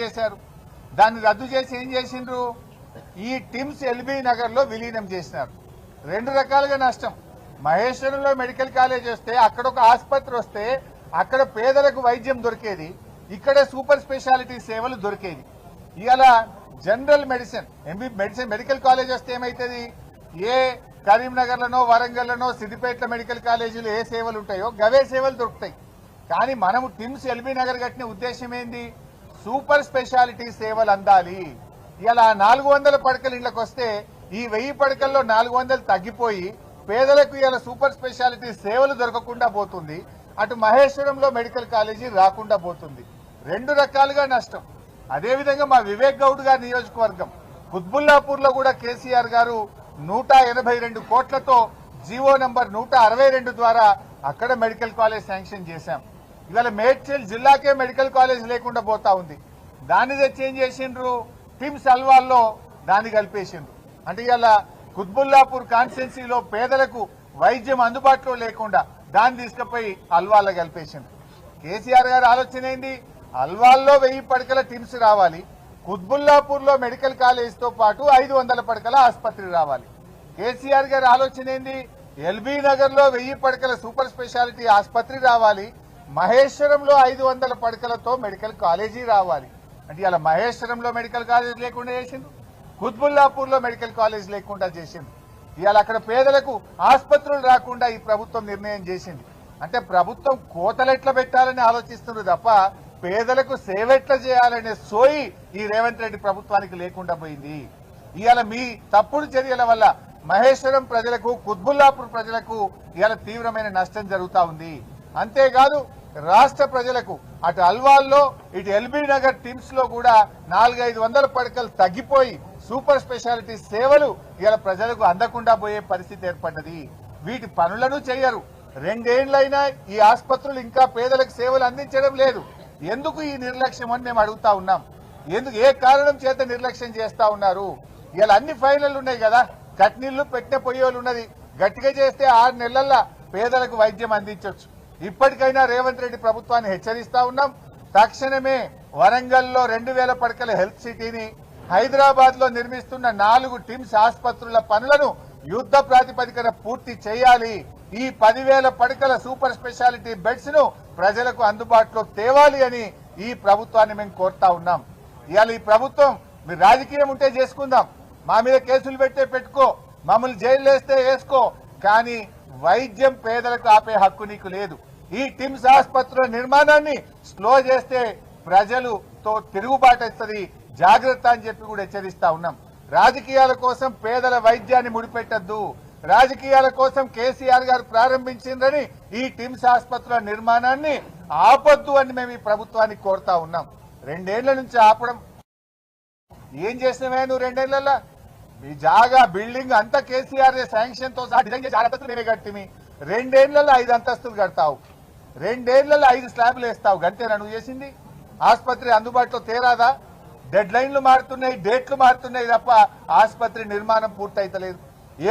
చేశారు. దాన్ని రద్దు చేసి ఏం చేసిండ్రు, ఈ టిమ్స్ ఎల్బీ నగర్ లో విలీనం చేసినారు. రెండు రకాలుగా నష్టం. మహేశ్వరంలో మెడికల్ కాలేజ్ వస్తే అక్కడ ఒక ఆసుపత్రి వస్తే అక్కడ పేదలకు వైద్యం దొరికేది, ఇక్కడ సూపర్ స్పెషాలిటీ సేవలు దొరికేది. ఇవాళ జనరల్ మెడిసిన్ మెడికల్ కాలేజ్ వస్తే ఏమైతుంది, ఏ కరీంనగర్లనో వరంగల్లోనో సిద్దిపేటలో మెడికల్ కాలేజీలు ఏ సేవలు ఉంటాయో గవే సేవలు దొరుకుతాయి. కానీ మనము టిమ్స్ ఎల్బీ నగర్ కట్టిన ఉద్దేశం ఏంది, సూపర్ స్పెషాలిటీ సేవలు అందాలి. ఇలా 400 పడకలు ఇళ్లకు వస్తే ఈ 1000 పడకల్లో 400 తగ్గిపోయి పేదలకు ఇలా సూపర్ స్పెషాలిటీ సేవలు దొరకకుండా పోతుంది. అటు మహేశ్వరంలో మెడికల్ కాలేజీ రాకుండా పోతుంది. రెండు రకాలుగా నష్టం. అదేవిధంగా మా వివేక్ గౌడ్ గారి నియోజకవర్గం కుత్బుల్లాపూర్ లో కూడా కేసీఆర్ గారు 182 కోట్లతో జీవో నంబర్ 162 ద్వారా అక్కడ మెడికల్ కాలేజ్ శాంక్షన్ చేశాం. ఇవాళ మేడ్చల్ జిల్లాకే మెడికల్ కాలేజ్ లేకుండా పోతా ఉంది. దాన్ని తెచ్చి ఏం చేసిండ్రు, టిమ్స్ అల్వాల్లో దాన్ని కలిపేసిండ్రు. అంటే ఇవాళ కుత్బుల్లాపూర్ కాన్స్టిట్యున్సీలో పేదలకు వైద్యం అందుబాటులో లేకుండా దాన్ని తీసుకుపోయి అల్వాల్లో కలిపేసిండ్రు. కేసీఆర్ గారి ఆలోచన ఏంది, అల్వాల్లో 1000 పడకల టిమ్స్ రావాలి, కుత్బుల్లాపూర్ లో మెడికల్ కాలేజ్ తో పాటు 500 పడకల ఆసుపత్రి రావాలి. కేసీఆర్ గారి ఆలోచన ఏంది, ఎల్బీ నగర్ లో 1000 పడకల సూపర్ స్పెషాలిటీ ఆసుపత్రి రావాలి, మహేశ్వరంలో 500 పడకలతో మెడికల్ కాలేజీ రావాలి. అంటే ఇలా మహేశ్వరంలో మెడికల్ కాలేజ్ లేకుండా చేసిండు, కుత్బుల్లాపూర్ లో మెడికల్ కాలేజ్ లేకుండా చేసిండు. ఇవాళ అక్కడ పేదలకు ఆసుపత్రులు రాకుండా ఈ ప్రభుత్వం నిర్ణయం చేసింది. అంటే ప్రభుత్వం కోతలెట్ల పెట్టాలని ఆలోచిస్తున్నారు తప్ప పేదలకు సేవ ఎట్లా చేయాలనే సోయి ఈ రేవంత్ రెడ్డి ప్రభుత్వానికి లేకుండా పోయింది. ఇవాళ మీ తప్పుడు చర్యల వల్ల మహేశ్వరం ప్రజలకు, కుత్బుల్లాపూర్ ప్రజలకు ఇవాళ తీవ్రమైన నష్టం జరుగుతా ఉంది. అంతేకాదు రాష్ట్ర ప్రజలకు అటు అల్వాల్లో ఇటు ఎల్బీ నగర్ టిమ్స్ లో కూడా 400-500 పడకలు తగ్గిపోయి సూపర్ స్పెషాలిటీ సేవలు ఇవాళ ప్రజలకు అందకుండా పోయే పరిస్థితి ఏర్పడ్డది. వీటి పనులను చేయరు. 2 ఏళ్లైనా ఈ ఆసుపత్రులు ఇంకా పేదలకు సేవలు అందించడం లేదు. ఎందుకు ఈ నిర్లక్ష్యం అని మేము అడుగుతా ఉన్నాం. ఎందుకు, ఏ కారణం చేత నిర్లక్ష్యం చేస్తా ఉన్నారు? ఇలా అన్ని ఫైనల్ ఉన్నాయి కదా, కట్నీళ్లు పెట్టిన పొయ్యోలు ఉన్నది. గట్టిగా చేస్తే 6 నెలల్లో పేదలకు వైద్యం అందించవచ్చు. ఇప్పటికైనా రేవంత్ రెడ్డి ప్రభుత్వాన్ని హెచ్చరిస్తా ఉన్నాం. తక్షణమే వరంగల్లో 2000 పడకల హెల్త్ సిటీని, హైదరాబాద్ లో నిర్మిస్తున్న 4 టిమ్స్ ఆసుపత్రుల పనులను యుద్ధ ప్రాతిపదికన పూర్తి చేయాలి. ఈ 10,000 పడకల సూపర్ స్పెషాలిటీ బెడ్స్ ను ప్రజలకు అందుబాటులో తేవాలి అని ఈ ప్రభుత్వాన్ని మేము కోరుతా ఉన్నాం. ఇవాళ ఈ ప్రభుత్వం, మీరు రాజకీయం ఉంటే చేసుకుందాం, మా మీద కేసులు పెట్టుకో, మమ్మల్ని జైలు వేస్తే వేసుకో, కానీ వైద్యం పేదలకు ఆపే హక్కు నీకు లేదు. ఈ టిమ్స్ ఆసుపత్రుల నిర్మాణాన్ని స్లో చేస్తే ప్రజలతో తిరుగుబాటు వస్తుంది, జాగ్రత్త అని చెప్పి కూడా హెచ్చరిస్తా ఉన్నాం. రాజకీయాల కోసం పేదల వైద్యాన్ని ముడిపెట్టద్దు. రాజకీయాల కోసం కేసీఆర్ గారు ప్రారంభించిందని ఈ టిమ్స్ ఆసుపత్రుల నిర్మాణాన్ని ఆపొద్దు అని మేము ఈ ప్రభుత్వాన్ని కోరుతా ఉన్నాం. 2 ఏళ్ల నుంచి ఆపడం ఏం చేసినవే నువ్వు? 2 ఏళ్లలో మీ జాగా బిల్డింగ్ అంతా కేసీఆర్ శాంక్షన్ తో సహా డిజైన్ చేసి 6 అంతస్తులు మేమే కట్టిమి. 2 ఏళ్లలో 5 అంతస్తులు కడతావు, 2 ఏళ్లలో 5 స్లాబ్లు వేస్తావు. గంతేనా నువ్వు చేసింది? ఆసుపత్రి అందుబాటులో తేరాదా? డెడ్ లైన్లు మారుతున్నాయి, డేట్లు మారుతున్నాయి తప్ప ఆసుపత్రి నిర్మాణం పూర్తయితలేదు.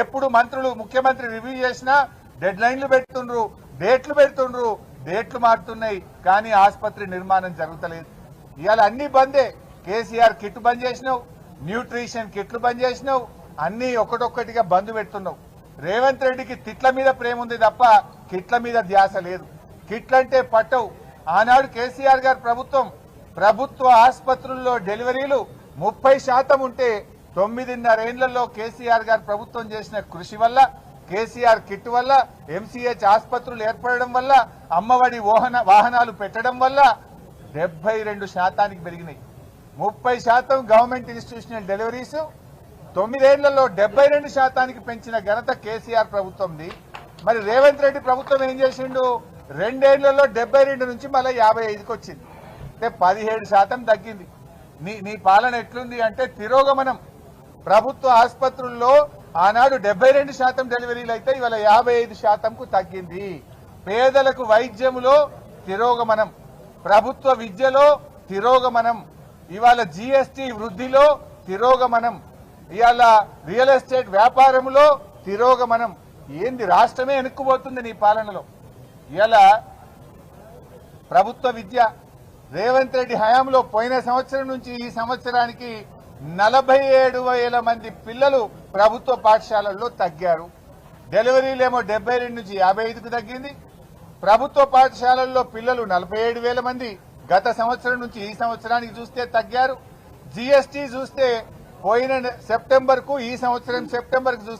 ఎప్పుడు మంత్రులు, ముఖ్యమంత్రి రివ్యూ చేసినా డెడ్ లైన్లు పెడుతుండ్రు, డేట్లు పెడుతుండ్రు, డేట్లు మారుతున్నాయి, కానీ ఆసుపత్రి నిర్మాణం జరుగుతలేదు. ఇవాళ అన్ని బందే. కేసీఆర్ కిట్ బంద్ చేసినావు, న్యూట్రిషన్ కిట్లు బంద్ చేసినావు, అన్ని ఒకటొక్కటిగా బంద్ పెడుతున్నావు. రేవంత్ రెడ్డికి తిట్ల మీద ప్రేమ ఉంది తప్ప కిట్ల మీద ధ్యాస లేదు. కిట్లంటే పట్టవు. ఆనాడు కేసీఆర్ గారి ప్రభుత్వ ఆసుపత్రుల్లో డెలివరీలు 30% ఉంటే 9.5 ఏళ్లలో కేసీఆర్ గారి ప్రభుత్వం చేసిన కృషి వల్ల, కేసీఆర్ కిట్ వల్ల, ఎంసీహెచ్ ఆసుపత్రులు ఏర్పడడం వల్ల, అమ్మఒడి వాహనాలు పెట్టడం వల్ల 72% పెరిగినాయి. 30% గవర్నమెంట్ ఇన్స్టిట్యూషనల్ డెలివరీస్ 9 ఏళ్లలో 72% పెంచిన ఘనత కేసీఆర్ ప్రభుత్వంది. మరి రేవంత్ రెడ్డి ప్రభుత్వం ఏం చేసిండు? 2 ఏళ్లలో 72 నుంచి మళ్ళీ 55కి వచ్చింది. అంటే 17% తగ్గింది. నీ పాలన ఎట్లుంది అంటే తిరోగమనం. ప్రభుత్వ ఆసుపత్రుల్లో ఆనాడు 72% డెలివరీలు అయితే ఇవాళ 55%కు తగ్గింది. పేదలకు వైద్యములో తిరోగమనం, ప్రభుత్వ విద్యలో తిరోగమనం, ఇవాళ జీఎస్టీ వృద్ధిలో తిరోగమనం, ఇవాళ రియల్ ఎస్టేట్ వ్యాపారంలో తిరోగమనం. ఏంది, రాష్ట్రమే వెనుక్కుపోతుంది నీ పాలనలో. ఇవాళ ప్రభుత్వ విద్య రేవంత్ రెడ్డి హయాంలో పోయిన సంవత్సరం నుంచి ఈ సంవత్సరానికి 47,000 మంది పిల్లలు ప్రభుత్వ పాఠశాలల్లో తగ్గారు. డెలివరీలేమో 72 నుంచి 55కు తగ్గింది. ప్రభుత్వ పాఠశాలల్లో పిల్లలు 47,000 మంది గత సంవత్సరం నుంచి ఈ సంవత్సరానికి చూస్తే తగ్గారు. జీఎస్టీ చూస్తే పోయిన సెప్టెంబర్ కు ఈ సంవత్సరం సెప్టెంబర్ కు చూస్తే